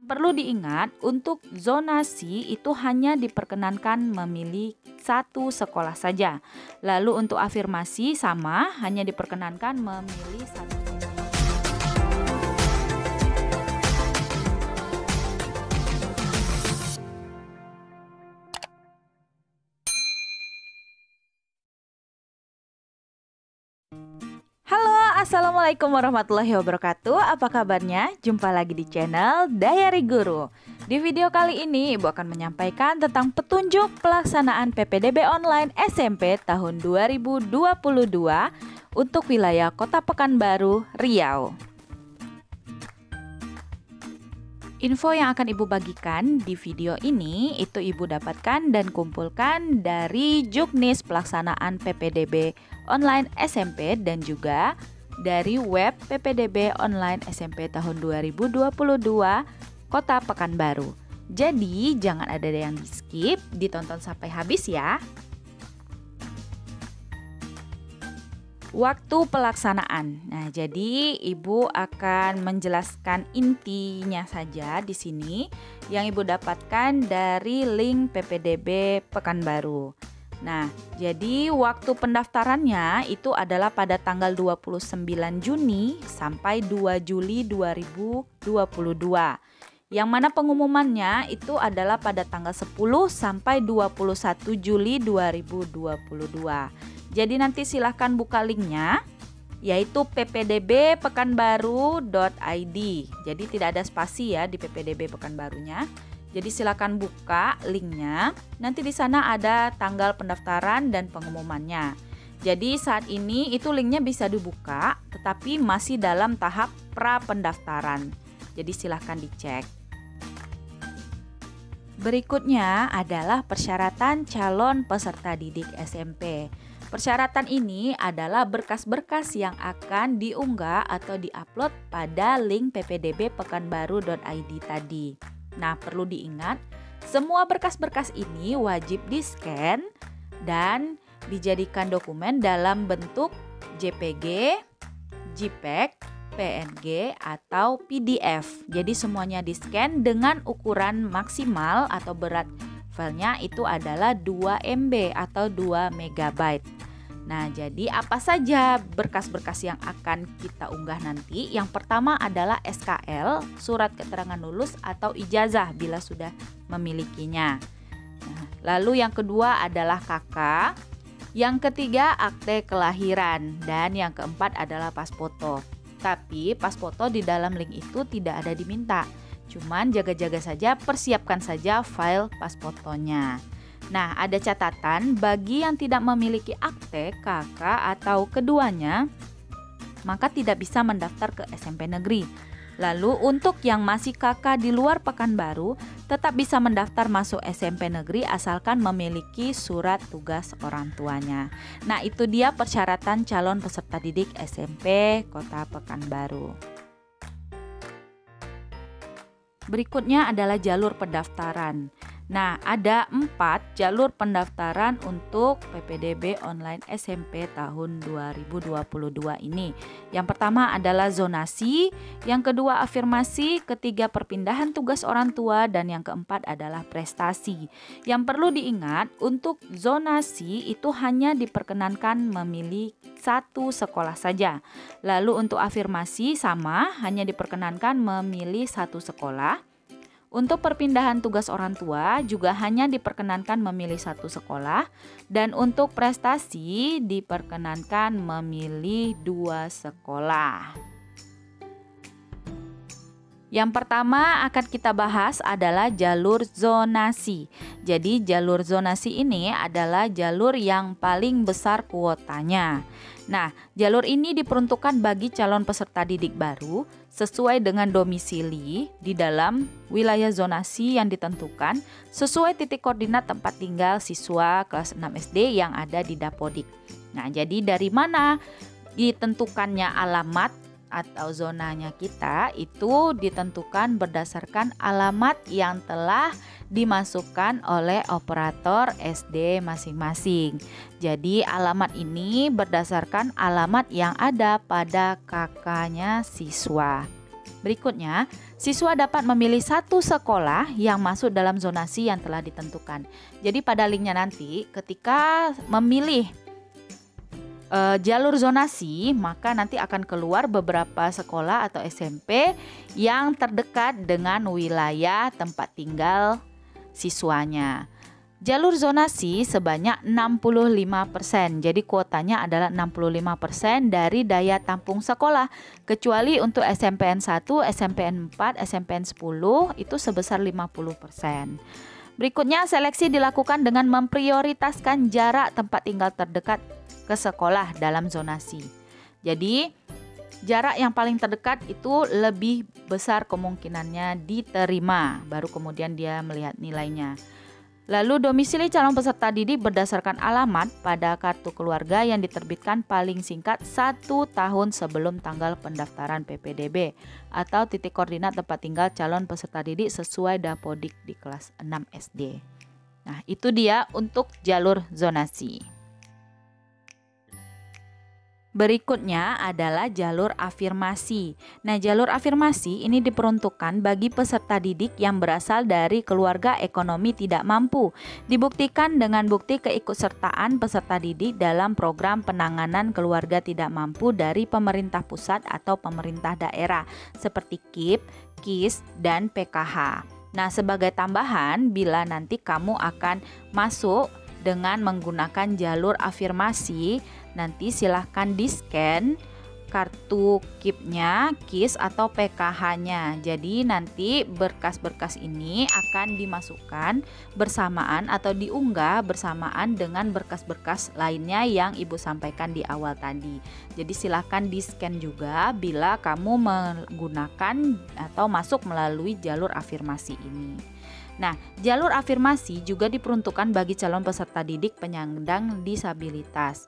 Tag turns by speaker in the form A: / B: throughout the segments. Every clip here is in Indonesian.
A: Perlu diingat, untuk zonasi itu hanya diperkenankan memilih satu sekolah saja. Lalu untuk afirmasi sama, hanya diperkenankan memilih satu sekolah. Halo, Assalamualaikum warahmatullahi wabarakatuh. Apa kabarnya? Jumpa lagi di channel Diary Guru. Di video kali ini, Ibu akan menyampaikan tentang petunjuk pelaksanaan PPDB online SMP tahun 2022 untuk wilayah Kota Pekanbaru, Riau. Info yang akan Ibu bagikan di video ini itu Ibu dapatkan dan kumpulkan dari Juknis pelaksanaan PPDB online SMP dan juga dari web PPDB online SMP tahun 2022 Kota Pekanbaru. Jadi jangan ada yang di skip, ditonton sampai habis ya. Waktu pelaksanaan. Nah, jadi Ibu akan menjelaskan intinya saja di sini yang Ibu dapatkan dari link PPDB Pekanbaru. Nah, jadi waktu pendaftarannya itu adalah pada tanggal 29 Juni sampai 2 Juli 2022. Yang mana pengumumannya itu adalah pada tanggal 10 sampai 21 Juli 2022. Jadi nanti silahkan buka linknya, yaitu ppdbpekanbaru.id. Jadi tidak ada spasi ya di ppdb Pekanbarunya. Jadi silakan buka linknya. Nanti di sana ada tanggal pendaftaran dan pengumumannya. Jadi saat ini itu linknya bisa dibuka, tetapi masih dalam tahap pra pendaftaran. Jadi silakan dicek. Berikutnya adalah persyaratan calon peserta didik SMP. Persyaratan ini adalah berkas-berkas yang akan diunggah atau diupload pada link ppdbpekanbaru.id tadi. Nah, perlu diingat, semua berkas-berkas ini wajib di-scan dan dijadikan dokumen dalam bentuk JPG, JPEG, PNG, atau PDF. Jadi semuanya di-scan dengan ukuran maksimal atau berat filenya itu adalah 2 MB atau 2 MB. Nah, jadi apa saja berkas-berkas yang akan kita unggah nanti? Yang pertama adalah SKL, surat keterangan lulus atau ijazah bila sudah memilikinya. Nah, lalu yang kedua adalah KK, yang ketiga akte kelahiran, dan yang keempat adalah pas foto. Tapi pas foto di dalam link itu tidak ada diminta. Cuman jaga-jaga saja, persiapkan saja file pas fotonya. Nah, ada catatan bagi yang tidak memiliki akte, KK, atau keduanya, maka tidak bisa mendaftar ke SMP negeri. Lalu untuk yang masih KK di luar Pekanbaru, tetap bisa mendaftar masuk SMP negeri asalkan memiliki surat tugas orang tuanya. Nah, itu dia persyaratan calon peserta didik SMP Kota Pekanbaru. Berikutnya adalah jalur pendaftaran. Nah, ada 4 jalur pendaftaran untuk PPDB online SMP tahun 2022 ini. Yang pertama adalah zonasi, yang kedua afirmasi, ketiga perpindahan tugas orang tua, dan yang keempat adalah prestasi. Yang perlu diingat, untuk zonasi itu hanya diperkenankan memilih satu sekolah saja. Lalu untuk afirmasi sama, hanya diperkenankan memilih satu sekolah. Untuk perpindahan tugas orang tua juga hanya diperkenankan memilih satu sekolah, dan untuk prestasi diperkenankan memilih 2 sekolah. Yang pertama akan kita bahas adalah jalur zonasi. Jadi jalur zonasi ini adalah jalur yang paling besar kuotanya. Nah, jalur ini diperuntukkan bagi calon peserta didik baru sesuai dengan domisili di dalam wilayah zonasi yang ditentukan sesuai titik koordinat tempat tinggal siswa kelas 6 SD yang ada di Dapodik. Nah, jadi dari mana ditentukannya alamat atau zonanya kita itu ditentukan berdasarkan alamat yang telah dimasukkan oleh operator SD masing-masing. Jadi alamat ini berdasarkan alamat yang ada pada KK-nya siswa. Berikutnya, siswa dapat memilih satu sekolah yang masuk dalam zonasi yang telah ditentukan. Jadi pada linknya nanti ketika memilih jalur zonasi, maka nanti akan keluar beberapa sekolah atau SMP yang terdekat dengan wilayah tempat tinggal siswanya. Jalur zonasi sebanyak 65%. Jadi kuotanya adalah 65% dari daya tampung sekolah. Kecuali untuk SMPN 1, SMPN 4, SMPN 10 itu sebesar 50%. Berikutnya, seleksi dilakukan dengan memprioritaskan jarak tempat tinggal terdekat ke sekolah dalam zonasi. Jadi, jarak yang paling terdekat itu lebih besar kemungkinannya diterima, baru kemudian dia melihat nilainya. Lalu domisili calon peserta didik berdasarkan alamat pada kartu keluarga yang diterbitkan paling singkat 1 tahun sebelum tanggal pendaftaran PPDB atau titik koordinat tempat tinggal calon peserta didik sesuai Dapodik di kelas 6 SD. Nah, itu dia untuk jalur zonasi. Berikutnya adalah jalur afirmasi. Nah, jalur afirmasi ini diperuntukkan bagi peserta didik yang berasal dari keluarga ekonomi tidak mampu. Dibuktikan dengan bukti keikutsertaan peserta didik dalam program penanganan keluarga tidak mampu dari pemerintah pusat atau pemerintah daerah seperti KIP, KIS, dan PKH. Nah, sebagai tambahan, bila nanti kamu akan masuk dengan menggunakan jalur afirmasi, nanti silahkan di-scan kartu KIP-nya, KIS atau PKH-nya. Jadi nanti berkas-berkas ini akan dimasukkan bersamaan atau diunggah bersamaan dengan berkas-berkas lainnya yang Ibu sampaikan di awal tadi. Jadi silahkan di-scan juga bila kamu menggunakan atau masuk melalui jalur afirmasi ini. Nah, jalur afirmasi juga diperuntukkan bagi calon peserta didik penyandang disabilitas.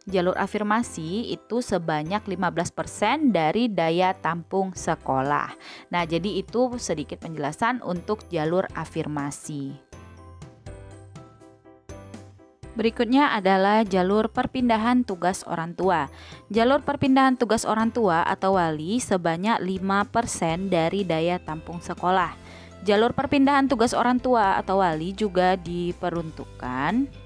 A: Jalur afirmasi itu sebanyak 15% dari daya tampung sekolah. Nah, jadi itu sedikit penjelasan untuk jalur afirmasi. Berikutnya adalah jalur perpindahan tugas orang tua. Jalur perpindahan tugas orang tua atau wali sebanyak 5% dari daya tampung sekolah. Jalur perpindahan tugas orang tua atau wali juga diperuntukkan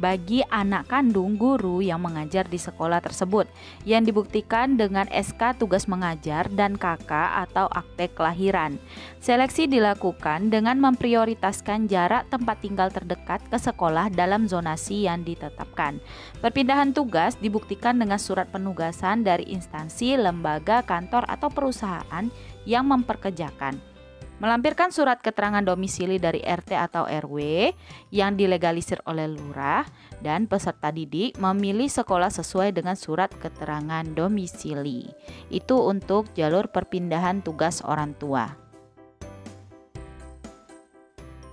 A: bagi anak kandung guru yang mengajar di sekolah tersebut yang dibuktikan dengan SK tugas mengajar dan KK atau akte kelahiran. Seleksi dilakukan dengan memprioritaskan jarak tempat tinggal terdekat ke sekolah dalam zonasi yang ditetapkan. Perpindahan tugas dibuktikan dengan surat penugasan dari instansi, lembaga, kantor atau perusahaan yang memperkerjakan. Melampirkan surat keterangan domisili dari RT atau RW yang dilegalisir oleh lurah, dan peserta didik memilih sekolah sesuai dengan surat keterangan domisili. Itu untuk jalur perpindahan tugas orang tua.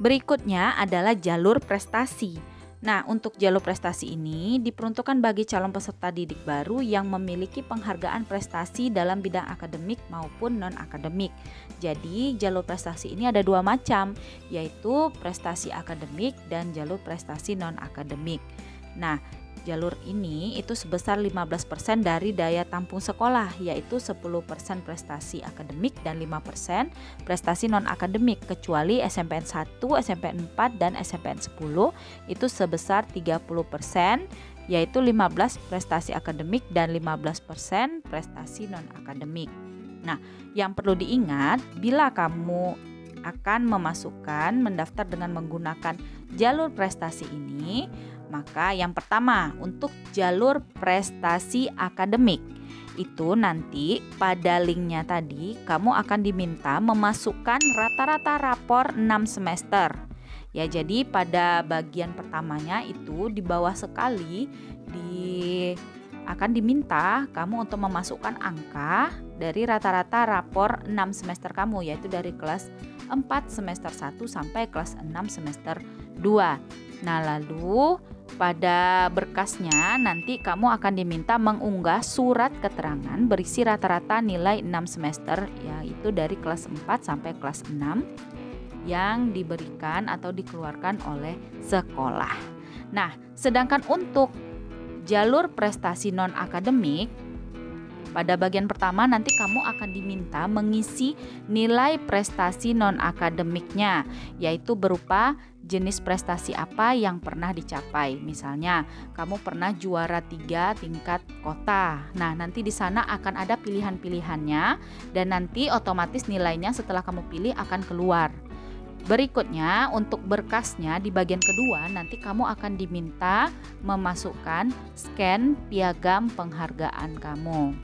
A: Berikutnya adalah jalur prestasi. Nah, untuk jalur prestasi ini diperuntukkan bagi calon peserta didik baru yang memiliki penghargaan prestasi dalam bidang akademik maupun non-akademik. Jadi, jalur prestasi ini ada dua macam, yaitu prestasi akademik dan jalur prestasi non-akademik. Nah, jalur ini itu sebesar 15% dari daya tampung sekolah, yaitu 10% prestasi akademik dan 5% prestasi non-akademik, kecuali SMPN 1, SMPN 4, dan SMPN 10 itu sebesar 30%, yaitu 15 prestasi akademik dan 15% prestasi non-akademik. Nah, yang perlu diingat, bila kamu akan mendaftar dengan menggunakan jalur prestasi ini, maka yang pertama untuk jalur prestasi akademik itu nanti pada linknya tadi kamu akan diminta memasukkan rata-rata rapor 6 semester. Ya, jadi pada bagian pertamanya itu di bawah sekali akan diminta kamu untuk memasukkan angka dari rata-rata rapor 6 semester kamu, yaitu dari kelas 4 semester 1 sampai kelas 6 semester 2. Nah, lalu pada berkasnya nanti kamu akan diminta mengunggah surat keterangan berisi rata-rata nilai 6 semester, yaitu dari kelas 4 sampai kelas 6 yang diberikan atau dikeluarkan oleh sekolah. Nah, sedangkan untuk jalur prestasi non-akademik Pada bagian pertama nanti kamu akan diminta mengisi nilai prestasi non-akademiknya, yaitu berupa jenis prestasi apa yang pernah dicapai. Misalnya, kamu pernah juara 3 tingkat kota. Nah, nanti di sana akan ada pilihan-pilihannya dan nanti otomatis nilainya setelah kamu pilih akan keluar. Berikutnya, untuk berkasnya di bagian kedua nanti kamu akan diminta memasukkan scan piagam penghargaan kamu.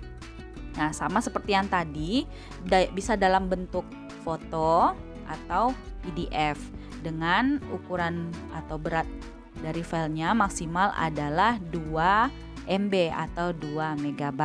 A: Nah, sama seperti yang tadi, bisa dalam bentuk foto atau PDF dengan ukuran atau berat dari filenya maksimal adalah 2 MB atau 2 MB.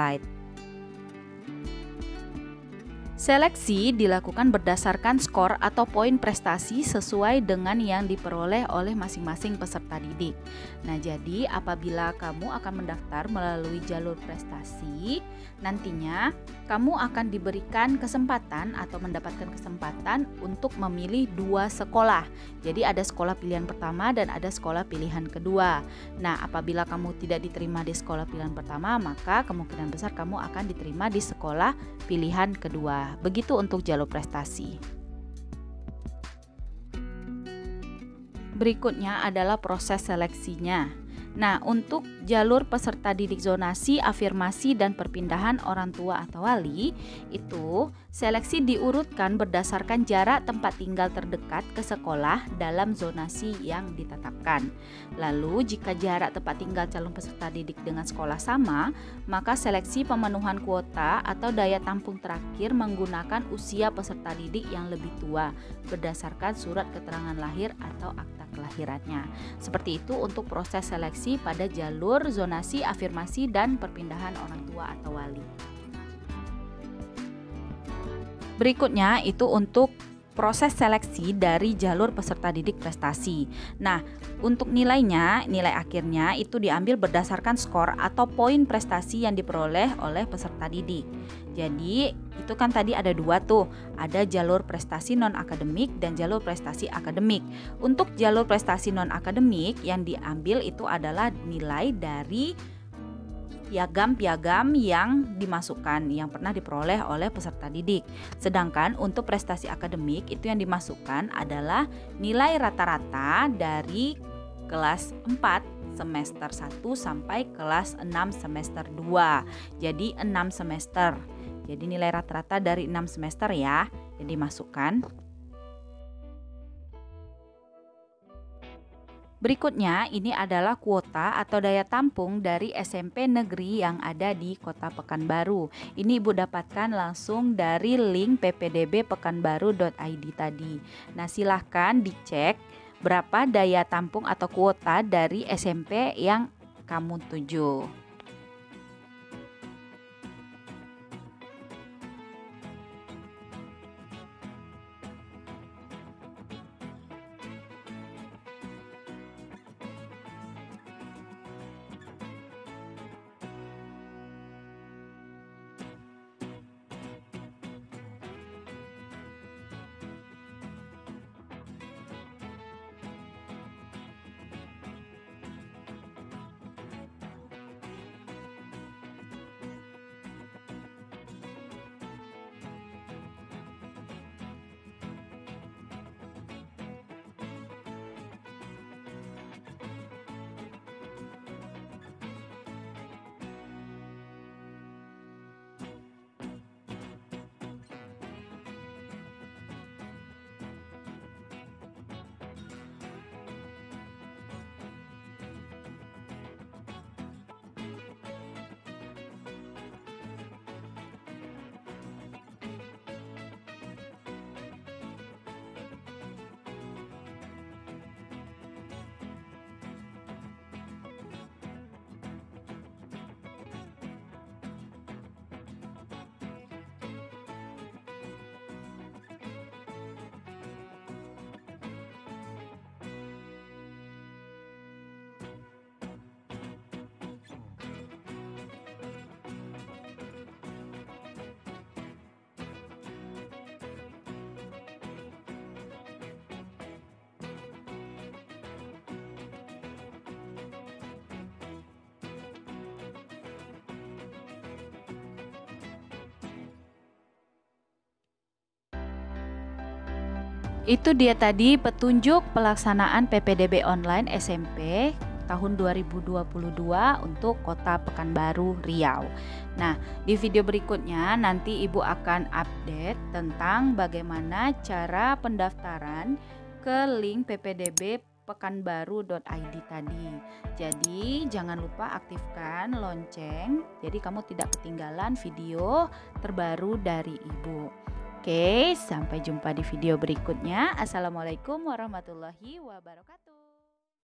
A: Seleksi dilakukan berdasarkan skor atau poin prestasi sesuai dengan yang diperoleh oleh masing-masing peserta didik. Nah, jadi apabila kamu akan mendaftar melalui jalur prestasi, nantinya kamu akan diberikan kesempatan atau mendapatkan kesempatan untuk memilih 2 sekolah. Jadi ada sekolah pilihan pertama dan ada sekolah pilihan kedua. Nah, apabila kamu tidak diterima di sekolah pilihan pertama, maka kemungkinan besar kamu akan diterima di sekolah pilihan kedua. Begitu untuk jalur prestasi. Berikutnya adalah proses seleksinya. Nah, untuk jalur peserta didik zonasi, afirmasi, dan perpindahan orang tua atau wali, itu seleksi diurutkan berdasarkan jarak tempat tinggal terdekat ke sekolah dalam zonasi yang ditetapkan. Lalu, jika jarak tempat tinggal calon peserta didik dengan sekolah sama, maka seleksi pemenuhan kuota atau daya tampung terakhir menggunakan usia peserta didik yang lebih tua berdasarkan surat keterangan lahir atau akta kelahirannya. Seperti itu untuk proses seleksi pada jalur zonasi, afirmasi, dan perpindahan orang tua atau wali. Berikutnya itu untuk proses seleksi dari jalur peserta didik prestasi. Nah, untuk nilainya, nilai akhirnya itu diambil berdasarkan skor atau poin prestasi yang diperoleh oleh peserta didik. Jadi, itu kan tadi ada 2 tuh, ada jalur prestasi non-akademik dan jalur prestasi akademik. Untuk jalur prestasi non-akademik yang diambil itu adalah nilai dari piagam-piagam yang dimasukkan yang pernah diperoleh oleh peserta didik. Sedangkan untuk prestasi akademik itu yang dimasukkan adalah nilai rata-rata dari kelas 4 semester 1 sampai kelas 6 semester 2. Jadi 6 semester. Jadi nilai rata-rata dari 6 semester ya yang dimasukkan. Berikutnya, ini adalah kuota atau daya tampung dari SMP negeri yang ada di Kota Pekanbaru. Ini Ibu dapatkan langsung dari link ppdbpekanbaru.id tadi. Nah, silahkan dicek berapa daya tampung atau kuota dari SMP yang kamu tuju. Itu dia tadi petunjuk pelaksanaan PPDB online SMP tahun 2022 untuk Kota Pekanbaru, Riau. Nah, di video berikutnya nanti Ibu akan update tentang bagaimana cara pendaftaran ke link ppdb pekanbaru.id tadi. Jadi, jangan lupa aktifkan lonceng jadi kamu tidak ketinggalan video terbaru dari Ibu. Oke, sampai jumpa di video berikutnya. Assalamualaikum warahmatullahi wabarakatuh.